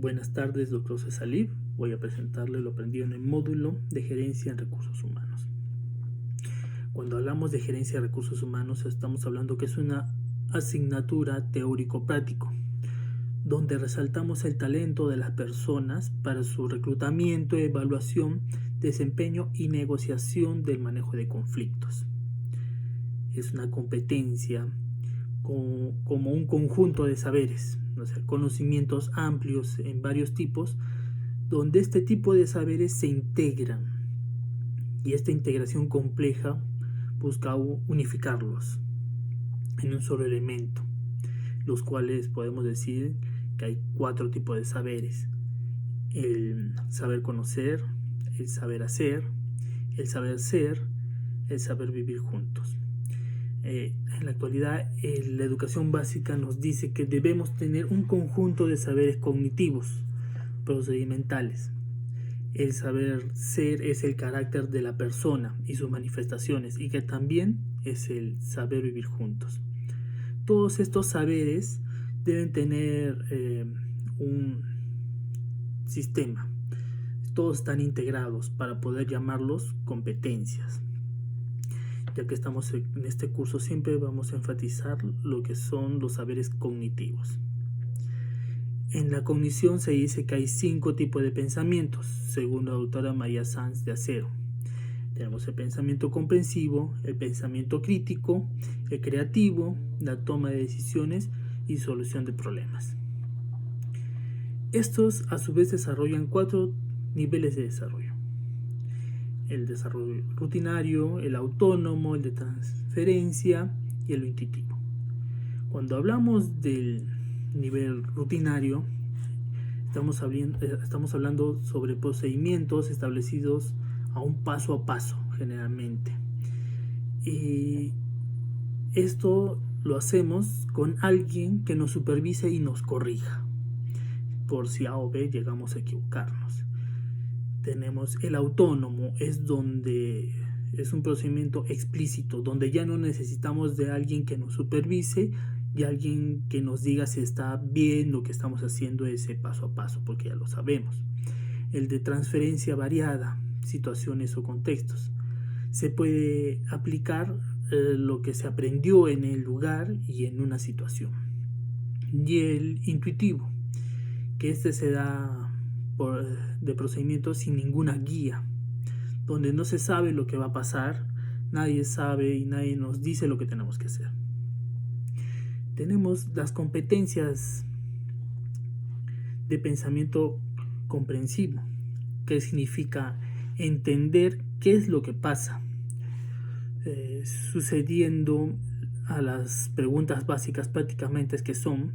Buenas tardes, doctor Cesalib. Voy a presentarle lo aprendido en el módulo de gerencia en recursos humanos. Cuando hablamos de gerencia de recursos humanos, estamos hablando que es una asignatura teórico-práctico, donde resaltamos el talento de las personas para su reclutamiento, evaluación, desempeño y negociación del manejo de conflictos. Es una competencia como un conjunto de saberes, o sea, conocimientos amplios en varios tipos, donde este tipo de saberes se integran y esta integración compleja busca unificarlos en un solo elemento, los cuales podemos decir que hay 4 tipos de saberes: el saber conocer, el saber hacer, el saber ser, el saber vivir juntos. En la actualidad, la educación básica nos dice que debemos tener un conjunto de saberes cognitivos, procedimentales. El saber ser es el carácter de la persona y sus manifestaciones, y que también es el saber vivir juntos. Todos estos saberes deben tener un sistema. Todos están integrados para poder llamarlos competencias. Ya que estamos en este curso, siempre vamos a enfatizar lo que son los saberes cognitivos. En la cognición se dice que hay 5 tipos de pensamientos, según la doctora María Sanz de Acero. Tenemos el pensamiento comprensivo, el pensamiento crítico, el creativo, la toma de decisiones y solución de problemas. Estos a su vez desarrollan 4 niveles de desarrollo: el desarrollo rutinario, el autónomo, el de transferencia y el intuitivo. Cuando hablamos del nivel rutinario, estamos hablando sobre procedimientos establecidos a paso, generalmente. Y esto lo hacemos con alguien que nos supervise y nos corrija por si A o B llegamos a equivocarnos. Tenemos el autónomo, es un procedimiento explícito, donde ya no necesitamos de alguien que nos supervise y alguien que nos diga si está bien lo que estamos haciendo ese paso a paso, porque ya lo sabemos. El de transferencia variada, situaciones o contextos. Se puede aplicar lo que se aprendió en el lugar y en una situación. Y el intuitivo, que se da de procedimientos sin ninguna guía, donde no se sabe lo que va a pasar, nadie sabe y nadie nos dice lo que tenemos que hacer. Tenemos las competencias de pensamiento comprensivo, que significa entender qué es lo que pasa, sucediendo a las preguntas básicas prácticamente, que son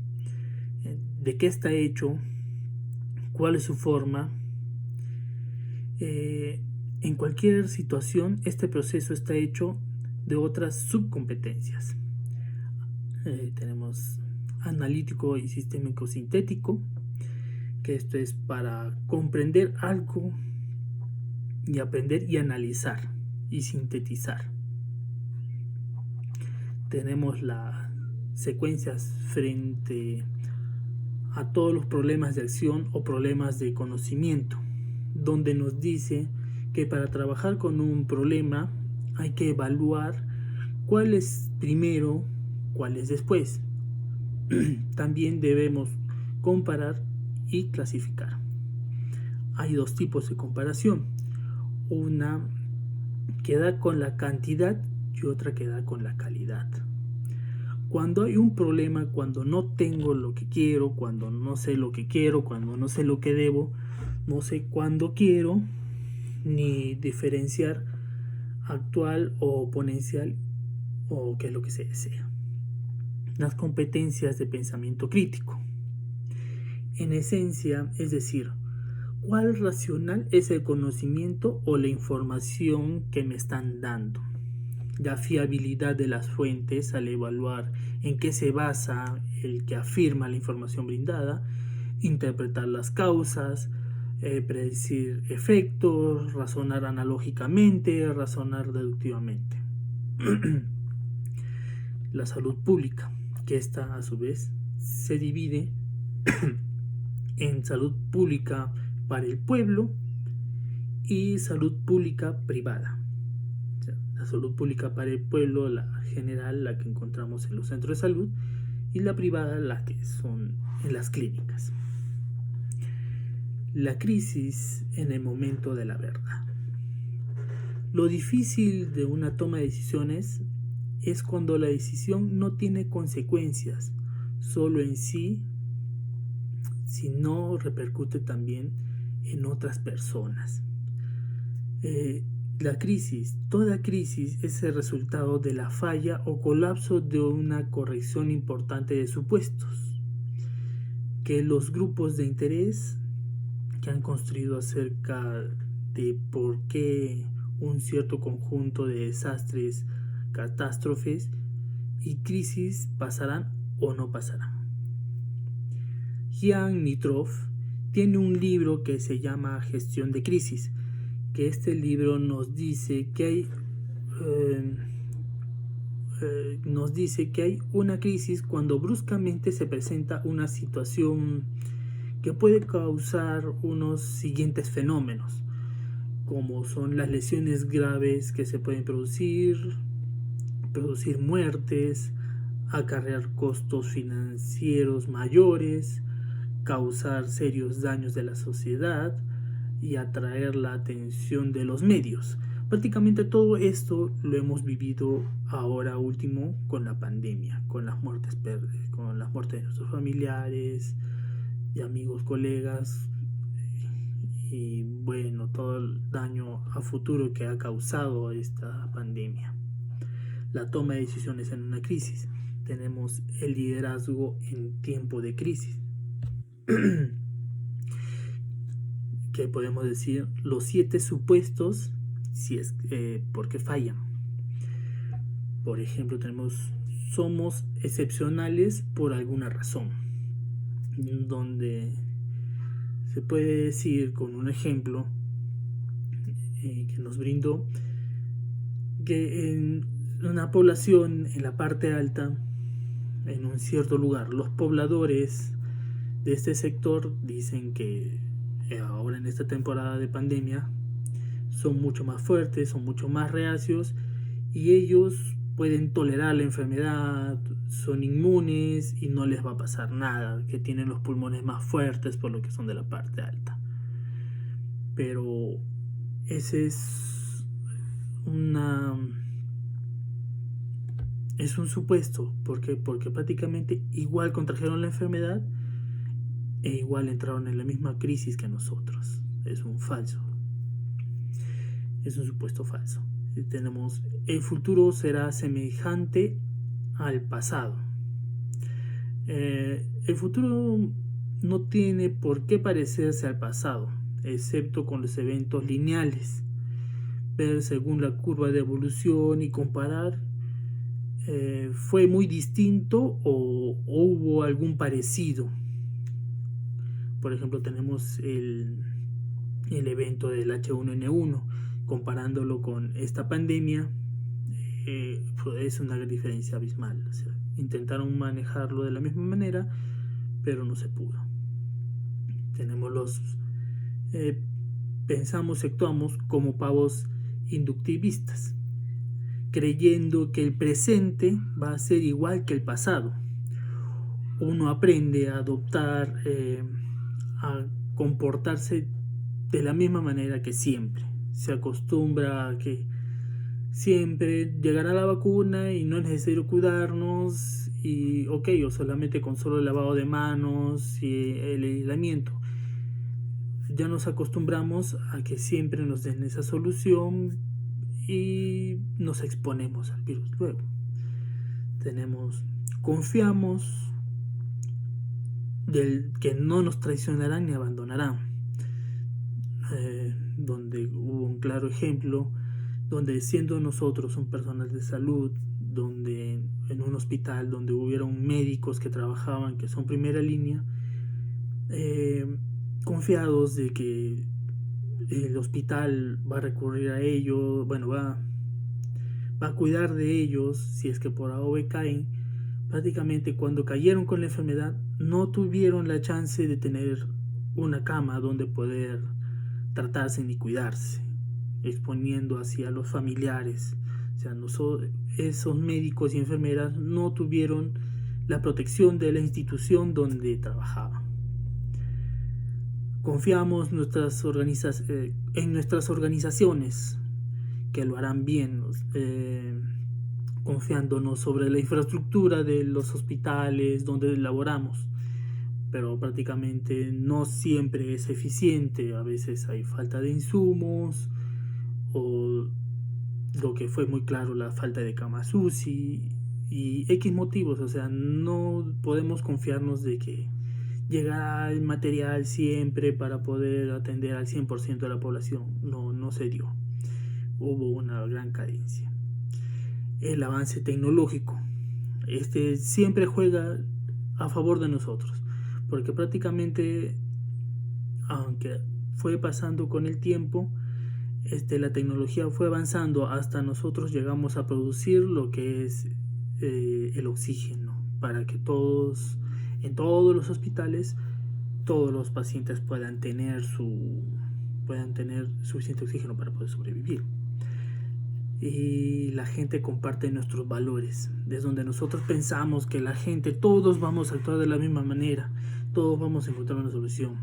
de qué está hecho, cuál es su forma. En cualquier situación, este proceso está hecho de otras subcompetencias. Tenemos analítico y sistémico sintético, que esto es para comprender algo y aprender y analizar y sintetizar. Tenemos las secuencias frente a todos los problemas de acción o problemas de conocimiento, donde nos dice que para trabajar con un problema hay que evaluar cuál es primero, cuál es después. También debemos comparar y clasificar. Hay 2 tipos de comparación: una que da con la cantidad y otra que da con la calidad. Cuando hay un problema, cuando no tengo lo que quiero, cuando no sé lo que quiero, cuando no sé lo que debo, no sé cuándo quiero, ni diferenciar actual o potencial o qué es lo que se desea. Las competencias de pensamiento crítico. En esencia, es decir, ¿cuál racional es el conocimiento o la información que me están dando? La fiabilidad de las fuentes al evaluar en qué se basa el que afirma la información brindada, interpretar las causas, predecir efectos, razonar analógicamente, razonar deductivamente. La salud pública, que esta a su vez se divide en salud pública para el pueblo y salud pública privada. O sea, la salud pública para el pueblo, la general, la que encontramos en los centros de salud, y la privada, la que son en las clínicas. La crisis en el momento de la verdad. Lo difícil de una toma de decisiones es cuando la decisión no tiene consecuencias solo en sí, sino repercute también en otras personas. La crisis, toda crisis es el resultado de la falla o colapso de una corrección importante de supuestos que los grupos de interés que han construido acerca de por qué un cierto conjunto de desastres, catástrofes y crisis pasarán o no pasarán. Jan Nitrov tiene un libro que se llama Gestión de Crisis, que este libro nos dice que hay una crisis cuando bruscamente se presenta una situación que puede causar unos siguientes fenómenos, como son las lesiones graves que se pueden producir muertes, acarrear costos financieros mayores, causar serios daños de la sociedad y atraer la atención de los medios. Prácticamente todo esto lo hemos vivido ahora último con la pandemia, con las muertes de nuestros familiares y amigos, colegas, y bueno, todo el daño a futuro que ha causado esta pandemia. La toma de decisiones en una crisis. Tenemos el liderazgo en tiempo de crisis. Que podemos decir los 7 supuestos si es porque fallan. Por ejemplo, somos excepcionales por alguna razón, donde se puede decir con un ejemplo que nos brindó que en una población en la parte alta, en un cierto lugar, los pobladores de este sector dicen que ahora en esta temporada de pandemia son mucho más fuertes, son mucho más reacios y ellos pueden tolerar la enfermedad, son inmunes y no les va a pasar nada, que tienen los pulmones más fuertes por lo que son de la parte alta. Pero ese es un supuesto, porque prácticamente igual contrajeron la enfermedad e igual entraron en la misma crisis que nosotros. Es un supuesto falso. Tenemos el futuro será semejante al pasado. El futuro no tiene por qué parecerse al pasado, excepto con los eventos lineales. Ver según la curva de evolución y comparar fue muy distinto o hubo algún parecido. Por ejemplo, tenemos el evento del H1N1, comparándolo con esta pandemia, es una diferencia abismal. O sea, intentaron manejarlo de la misma manera, pero no se pudo. Tenemos pensamos y actuamos como pavos inductivistas, creyendo que el presente va a ser igual que el pasado. Uno aprende a adoptar, a comportarse de la misma manera que siempre. Se acostumbra a que siempre llegará la vacuna y no es necesario cuidarnos y o solamente con solo el lavado de manos y el aislamiento. Ya nos acostumbramos a que siempre nos den esa solución y nos exponemos al virus luego. Confiamos del que no nos traicionarán ni abandonarán, donde hubo un claro ejemplo, donde siendo nosotros un personal de salud, donde en un hospital donde hubieron médicos que trabajaban, que son primera línea, confiados de que el hospital va a recurrir a ellos, va a cuidar de ellos si es que por A o B caen. Prácticamente cuando cayeron con la enfermedad no tuvieron la chance de tener una cama donde poder tratarse ni cuidarse, exponiendo así a los familiares. O sea, esos médicos y enfermeras no tuvieron la protección de la institución donde trabajaban. Confiamos en nuestras organizaciones que lo harán bien, confiándonos sobre la infraestructura de los hospitales donde laboramos, pero prácticamente no siempre es eficiente. A veces hay falta de insumos o lo que fue muy claro, la falta de camas UCI y X motivos. O sea, no podemos confiarnos de que llegará el material siempre para poder atender al 100% de la población. No se dio. Hubo una gran carencia. El avance tecnológico, siempre juega a favor de nosotros, porque prácticamente, aunque fue pasando con el tiempo, la tecnología fue avanzando hasta nosotros llegamos a producir lo que es el oxígeno, para que en todos los hospitales, todos los pacientes puedan tener suficiente oxígeno para poder sobrevivir. Y la gente comparte nuestros valores, desde donde nosotros pensamos que la gente, todos vamos a actuar de la misma manera, todos vamos a encontrar una solución.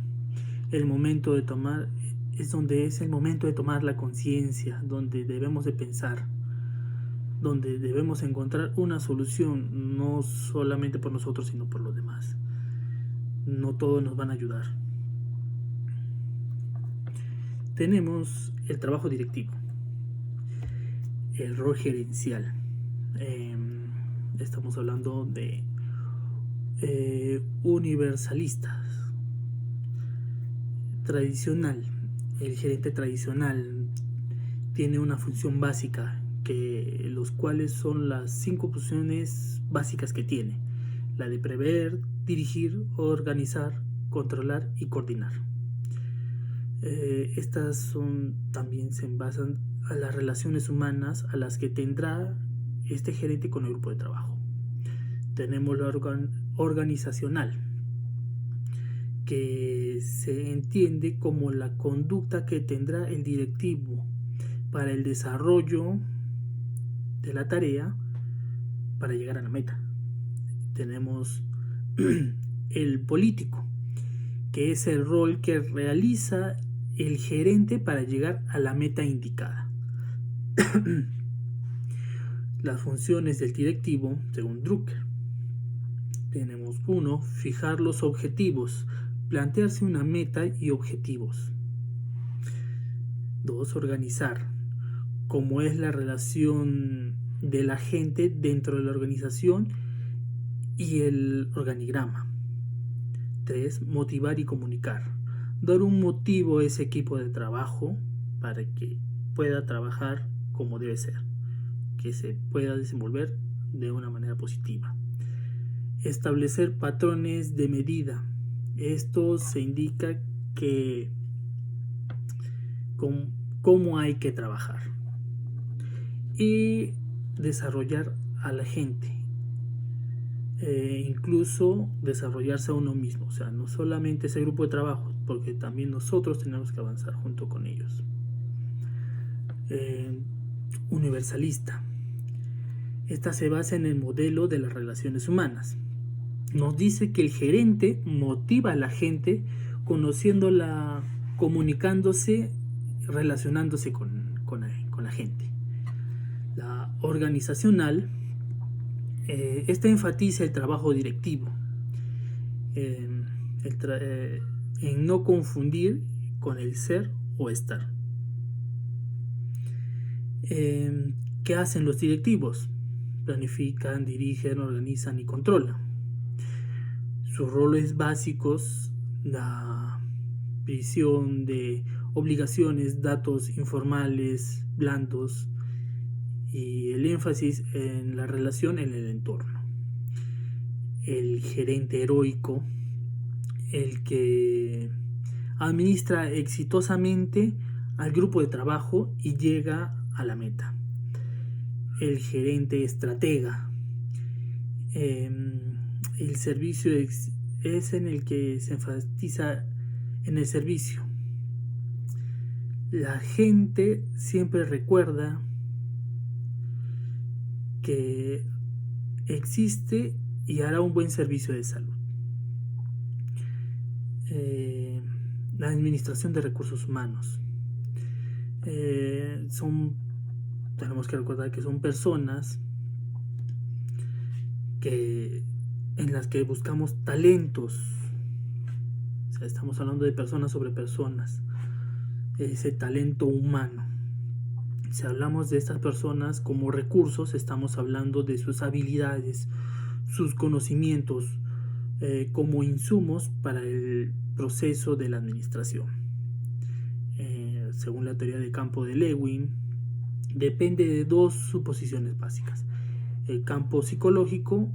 El momento de tomar es el momento de tomar la conciencia, donde debemos de pensar, donde debemos encontrar una solución, no solamente por nosotros, sino por los demás. No todos nos van a ayudar. Tenemos el trabajo directivo, el rol gerencial. Estamos hablando de universalistas. Tradicional. El gerente tradicional tiene una función básica, los cuales son las 5 funciones básicas que tiene: la de prever, dirigir, organizar, controlar y coordinar. Estas también se basan a las relaciones humanas a las que tendrá este gerente con el grupo de trabajo. Tenemos la organizacional, que se entiende como la conducta que tendrá el directivo para el desarrollo de la tarea para llegar a la meta. Tenemos el político, que es el rol que realiza el gerente para llegar a la meta indicada. Las funciones del directivo, según Drucker. Tenemos 1. Fijar los objetivos, plantearse una meta y objetivos. 2. Organizar, cómo es la relación de la gente dentro de la organización y el organigrama. 3. Motivar y comunicar, dar un motivo a ese equipo de trabajo para que pueda trabajar como debe ser, que se pueda desenvolver de una manera positiva. Establecer patrones de medida. Esto se indica que cómo hay que trabajar. Y desarrollar a la gente. Incluso desarrollarse a uno mismo. O sea, no solamente ese grupo de trabajo, porque también nosotros tenemos que avanzar junto con ellos. Universalista. Esta se basa en el modelo de las relaciones humanas. Nos dice que el gerente motiva a la gente conociéndola, comunicándose, relacionándose con la gente. La organizacional, esta enfatiza el trabajo directivo, en no confundir con el ser o estar. ¿Qué hacen los directivos? Planifican, dirigen, organizan y controlan. Sus roles básicos: la visión de obligaciones, datos informales, blandos, y el énfasis en la relación en el entorno. El gerente heroico, el que administra exitosamente al grupo de trabajo y llega a la meta. El gerente estratega, el servicio es en el que se enfatiza En el servicio, la gente siempre recuerda que existe y hará un buen servicio de salud. La administración de recursos humanos. Tenemos que recordar que son personas en las que buscamos talentos. O sea, estamos hablando de personas sobre personas. Ese talento humano. Si hablamos de estas personas como recursos, estamos hablando de sus habilidades, sus conocimientos, como insumos para el proceso de la administración. Según la teoría de campo de Lewin, depende de dos suposiciones básicas: el campo psicológico,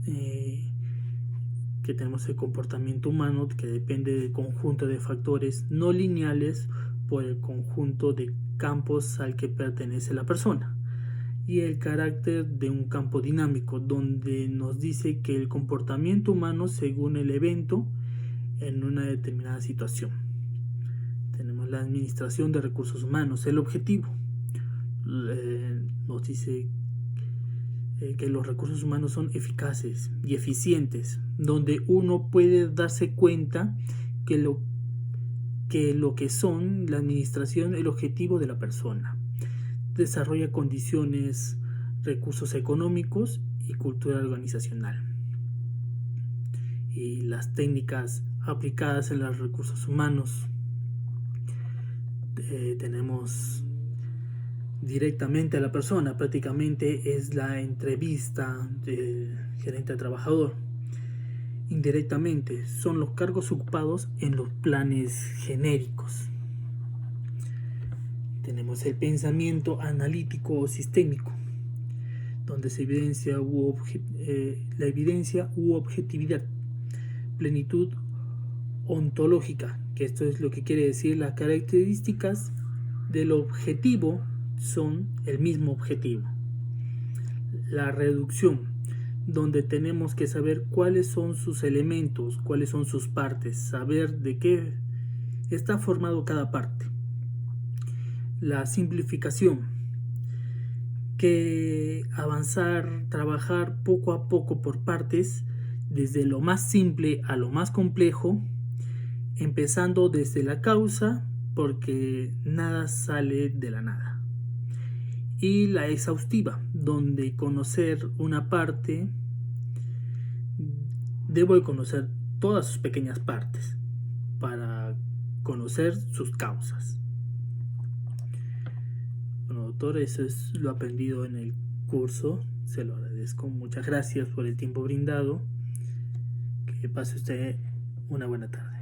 que tenemos el comportamiento humano, que depende del conjunto de factores no lineales por el conjunto de campos al que pertenece la persona, y el carácter de un campo dinámico, donde nos dice que el comportamiento humano según el evento en una determinada situación. Tenemos la administración de recursos humanos. El objetivo nos dice que los recursos humanos son eficaces y eficientes, donde uno puede darse cuenta que lo que son la administración, el objetivo de la persona. Desarrolla condiciones, recursos económicos y cultura organizacional. Y las técnicas aplicadas en los recursos humanos, tenemos directamente a la persona, prácticamente es la entrevista del gerente a trabajador. Indirectamente son los cargos ocupados en los planes genéricos. Tenemos el pensamiento analítico o sistémico, donde se evidencia la evidencia u objetividad. Plenitud ontológica, que esto es lo que quiere decir: las características del objetivo son el mismo objetivo. La reducción, donde tenemos que saber cuáles son sus elementos, cuáles son sus partes, saber de qué está formado cada parte. La simplificación, que avanzar, trabajar poco a poco por partes, desde lo más simple a lo más complejo, empezando desde la causa, porque nada sale de la nada. Y la exhaustiva, donde conocer una parte, debo de conocer todas sus pequeñas partes para conocer sus causas. Bueno, doctor, eso es lo aprendido en el curso. Se lo agradezco. Muchas gracias por el tiempo brindado. Que pase usted una buena tarde.